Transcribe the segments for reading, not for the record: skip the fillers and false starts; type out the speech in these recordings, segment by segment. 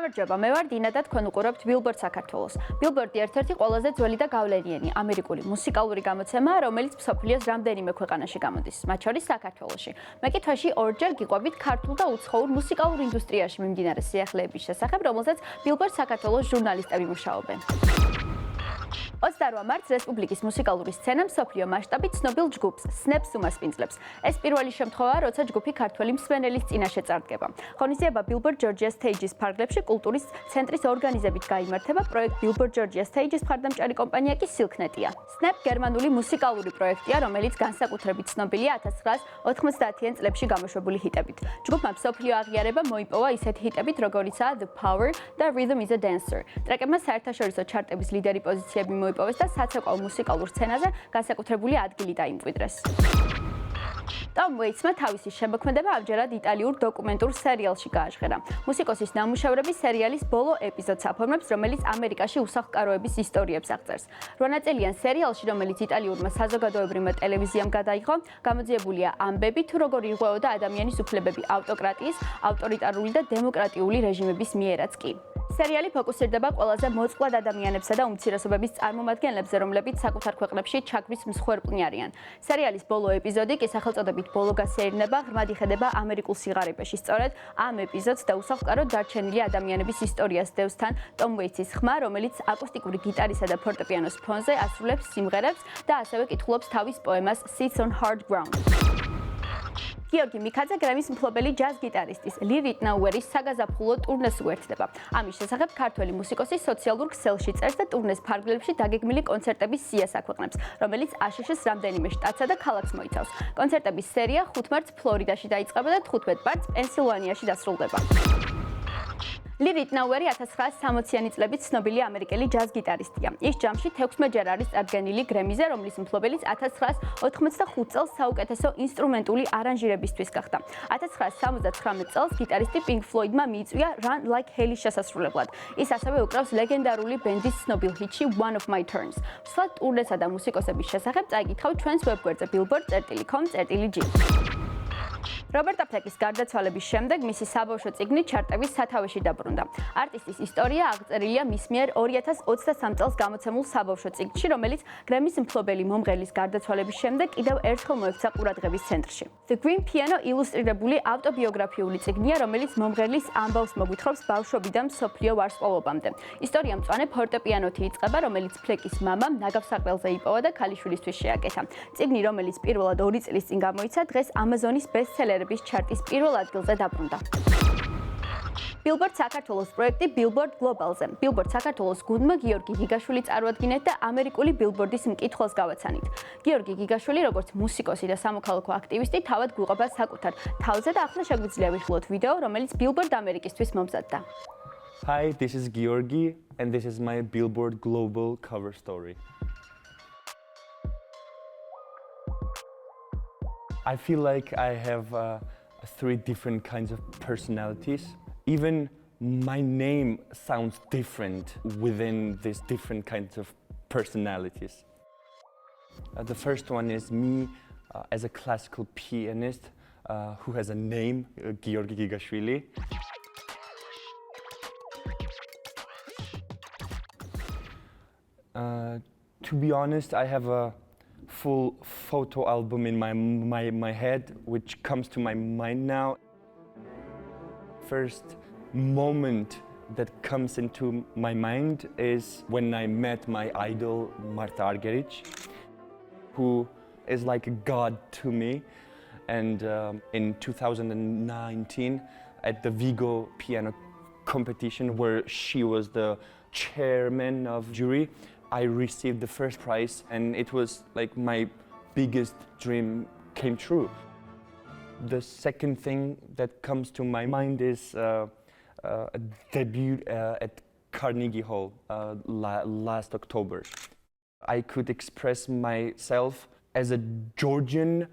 გამარჯობა, მე ვარ დინა და თქვენ უყურებთ Billboard საქართველოს. Billboard-ი ერთ-ერთი ყველაზე ძველი და გავლენიანი ამერიკული მუსიკალური გამოცემაა, რომელიც მსოფლიოს რამდენიმე ქვეყანაში გამოდის, მათ შორის საქართველოში. მე კი თვეში ორჯერ გიყვებით ქართულ და უცხოურ მუსიკალურ ინდუსტრიაში მიმდინარე სიახლეების შესახებ, რომელზეც Billboard საქართველოს ჟურნალისტები მუშაობენ. 28 მარტს რესპუბლიკის მუსიკალური სცენა მსოფლიო მასშტაბით ცნობილ ჯგუფს Snaps უმასპინძლებს. ეს პირველი შემთხვევაა, როცა ჯგუფი ქართველი მსმენელის წინაშე წარდგება. ღონისძიება Billboard Georgia Stages ფარგლებში კულტურის ცენტრის ორგანიზებით გაიმართება. პროექტ Billboard Georgia Stages მხარდამჭერი კომპანია კი Silknet-ია. Snap გერმანული მუსიკალური პროექტია, რომელიც განსაკუთრებით ცნობილია 1990-იან წლებში გამოშვებული ჰიტებით. ჯგუფმა მსოფლიო აღიარება მოიპოვა ისეთი ჰიტებით, როგორიცაა The Power და Rhythm is a Dancer. ტრეკებმა საერთაშორისო ჩარტების ლიდერი პოზიციები მოიპოვეს და საცეკვაო მუსიკალურ სცენაზე განსაკუთრებული ადგილი დაიმკვიდრეს. Tom Waits-მა თავისი შემოქმედება ამჯერად იტალიურ დოკუმენტურ სერიალში გააჟღერა. მუსიკოსის ნამუშევრები სერიალის ბოლო ეპიზოდს აფორმებს, რომელიც ამერიკაში უსახლკაროების ისტორიებს აღწერს. 8 ნაწილიან სერიალში, რომელიც იტალიურმა საზოგადოებრივმა ტელევიზიამ გადაიღო, გამოძიებულია ამბები თუ როგორ ირღვეოდა ადამიანის უფლებები ავტოკრატიის, ავტორიტარული და დემოკრატიული რეჟიმების მიერაც კი. სერიალი ფოკუსირდება ყველაზე მოწყვლად ადამიანებსა და უმცირესობების წარმომადგენლებზე, რომლებიც საკუთარ ქვეყნებში ჩაგვრის მსხვერპლნი არიან. სერიალის ბოლო ეპიზოდი კი სახელწოდებით ბოლო გასეირნება ღრმად იხედება ამერიკულ სიღარიბეში. სწორედ ამ ეპიზოდს და უსახლკაროდ დარჩენილი ადამიანების ისტორიას დევს თან Tom Waits-ის ხმა, რომელიც აკუსტიკური გიტარისა და ფორტეპიანოს ფონზე ასრულებს სიმღერებს და ასევე კითხულობს თავის პოემას Sits on Hard Ground. გიორგი მიქაძე გრემის მფლობელი ჯაზ გიტარისტის ლი რიტნაუერის საგაზაფხულო ტურნეს უერთდება. ამის შესახებ ქართველი მუსიკოსი სოციალურ ქსელში წერს და ტურნეს ფარგლებში დაგეგმილი კონცერტების სიას აქვეყნებს, რომელიც აშშ-ს რამდენიმე შტატსა და ქალაქს მოიცავს. კონცერტების სერია 5 მარტს ფლორიდაში დაიწყება და 15 მარტს პენსილვანიაში დასრულდება. ლი რიტნაუერი 1960-იანი წლებით ცნობილი ამერიკელი ჯაზ გიტარისტია. ის ჯამში 16 ჯერ არის წარდგენილი გრემიზე, რომლის მფლობელიც 1985 წელს საუკეთესო ინსტრუმენტული არანჟირებისთვის გახდა. 1979 წელს გიტარისტი Pink Floyd-მა მიიწვია Run Like Hell-ის შესასრულებლად. ის ასევე უკრავს ლეგენდარული ბენდის ცნობილ ჰიტში One of My Turns. მსვლად ტურნესა და მუსიკოსების შესახებ წაიკითხავ ჩვენს ვებგვერდზე billboard.com/g. რობერტა ფლეკის გარდაცვალების შემდეგ მისი საბავშვო წიგნი ჩარტების სათავეში დაბრუნდა. არტისტის ისტორია აღწერილია მის მიერ 2023 წელს გამოცემულ საბავშვო წიგნში, რომელიც გრემის მფლობელი მომღერლის გარდაცვალების შემდეგ კიდევ ერთხელ მოექცა ყურადღების ცენტრში. The Green Piano ილუსტრირებული ავტობიოგრაფიული წიგნია, რომელიც მომღერლის ამბავს მოგვითხრობს ბავშვობიდან მსოფლიო ვარსკვლავობამდე. ისტორია მწვანე ფორტეპიანოთი იწყება, რომელიც ფლეკის მამამ ნაგავსაყრელზე იპოვა და ქალიშვილისთვის შეაკეთა. წიგნი, რომელიც პირველად 2 წლის წინ გამოიცა, დღეს Amazon-ის ბესტსელერების ჩარტის პირველ ადგილზე დაბრუნდა. Billboard საქართველოს პროექტი Billboard Global-ზე. Billboard საქართველოს გუნდმა გიორგი გიგაშვილი წარუადგინეთ და ამერიკული Billboard-ის მკითხველს გავაცანით. გიორგი გიგაშვილი, როგორც მუსიკოსი და სამოქალაქო აქტივისტი, თავად გვიყვება საკუთარ თავზე და ახლა შეგვიძლია ვიხილოთ ვიდეო, რომელიც Billboard ამერიკისთვის მომზადდა. Hi, this is Georgi and this is my Billboard Global cover story. I feel like I have 3 different kinds of personalities. Even my name sounds different within these different kinds of personalities. The first one is me as a classical pianist who has a name, Georgi Gigashvili. To be honest, I have a full photo album in my head, which comes to my mind now. First moment that comes into my mind is when I met my idol, Marta Argerich, who is like a god to me. And in 2019, at the Vigo piano competition, where she was the chairman of jury, I received the first prize, and it was like my biggest dream came true. The second thing that comes to my mind is a debut at Carnegie Hall last October. I could express myself as a Georgian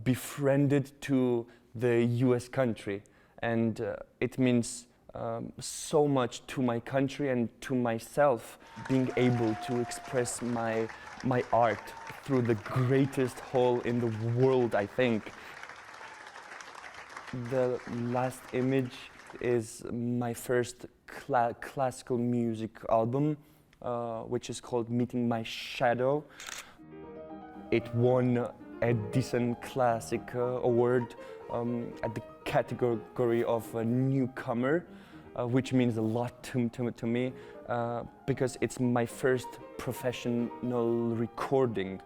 befriended to the US country, and it means so much to my country and to myself, being able to express my art through the greatest hall in the world, I think. The last image is my first classical music album, which is called Meeting My Shadow. It won a decent classic award at the category of a newcomer, which means a lot to me because it's my first professional recording.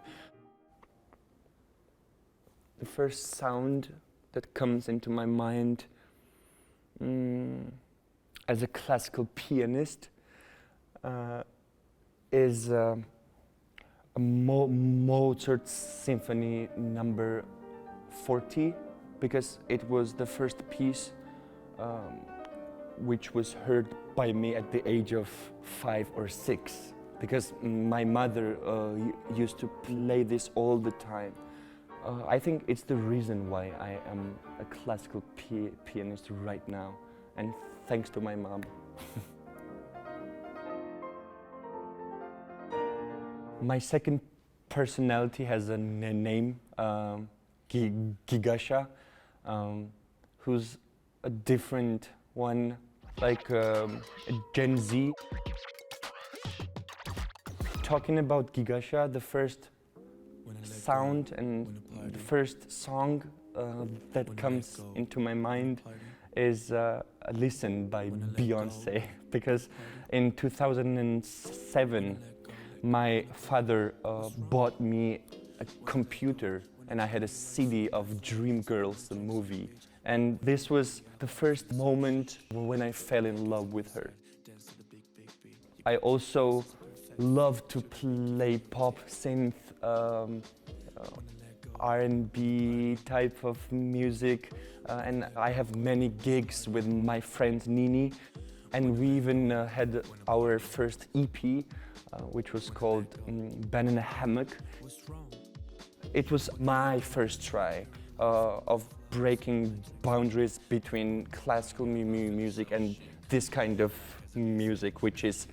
The first sound that comes into my mind as a classical pianist is a Mozart Symphony number 40, because it was the first piece which was heard by me at the age of 5 or 6, because my mother used to play this all the time. I think it's the reason why I am a classical pianist right now, and thanks to my mom. My second personality has a name, Gigasha, who's a different one, like a Gen Z. Talking about Gigasha, the first sound and the first song that comes into my mind is Listen by Beyoncé, because in 2007 my father bought me a computer and I had a CD of Dreamgirls, the movie. And this was the first moment when I fell in love with her. I also love to play pop, synth, R&B type of music, and I have many gigs with my friend Nini, and we even had our first EP, which was called Banana Hammock. It was my first try of breaking boundaries between classical music and this kind of music, which is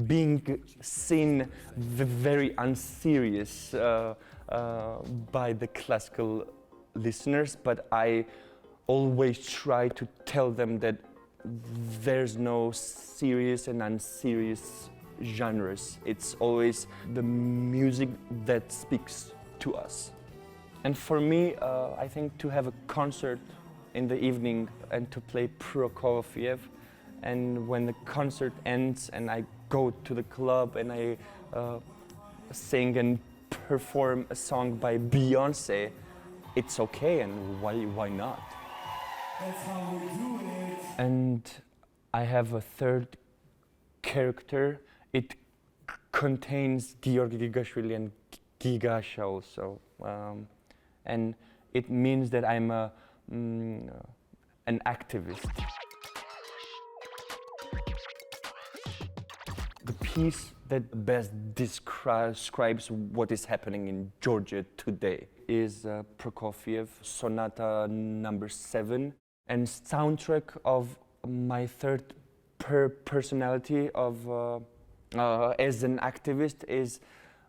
being seen very unserious by the classical listeners, but I always try to tell them that there's no serious and unserious genres. It's always the music that speaks to us. And for me, I think to have a concert in the evening and to play Prokofiev, and when the concert ends and I go to the club and I sing and perform a song by Beyoncé, it's okay, and why not? That's how we do it. And I have a third character. It contains Georgi Gigashvili and Gigasha also. And it means that I'm an activist. The piece that best describes what is happening in Georgia today is Prokofiev Sonata number 7, and soundtrack of my third personality of as an activist is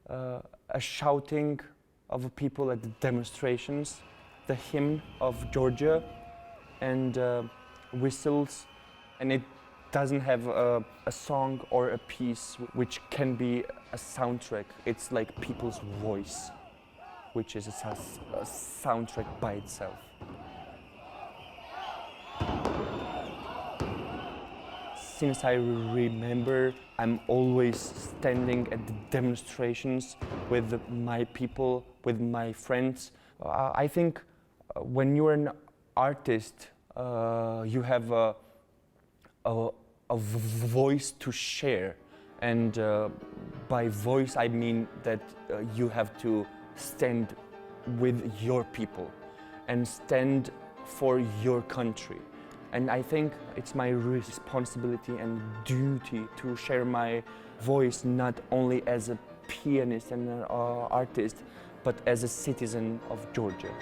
a shouting of people at the demonstrations, the hymn of Georgia, and whistles, and it doesn't have a song or a piece which can be a soundtrack. It's like people's voice, which is a soundtrack by itself. Since I remember, I'm always standing at the demonstrations with my people, with my friends. I think when you're an artist, you have a voice to share, and by voice I mean that you have to stand with your people and stand for your country. And I think it's my responsibility and duty to share my voice not only as a pianist and an artist, but as a citizen of Georgia.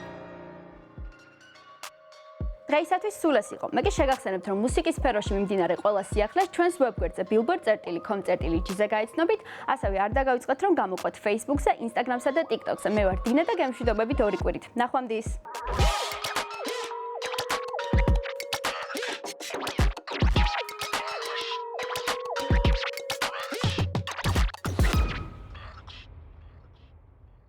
დღეისათვის სულ ეს იყო. მე კი შეგახსენებთ, რომ მუსიკის სფეროში მიმდინარე ყველა სიახლეს ჩვენს ვებგვერდზე billboard.com/gy-ზე გაიცნობით, ასევე არ დაგავიწყოთ, რომ გამოყვეთ Facebook-ზე, Instagram-სა და TikTok-ზე. მე ვარ დინა და გემშვიდობებით ორი კვირით. ნახვამდის.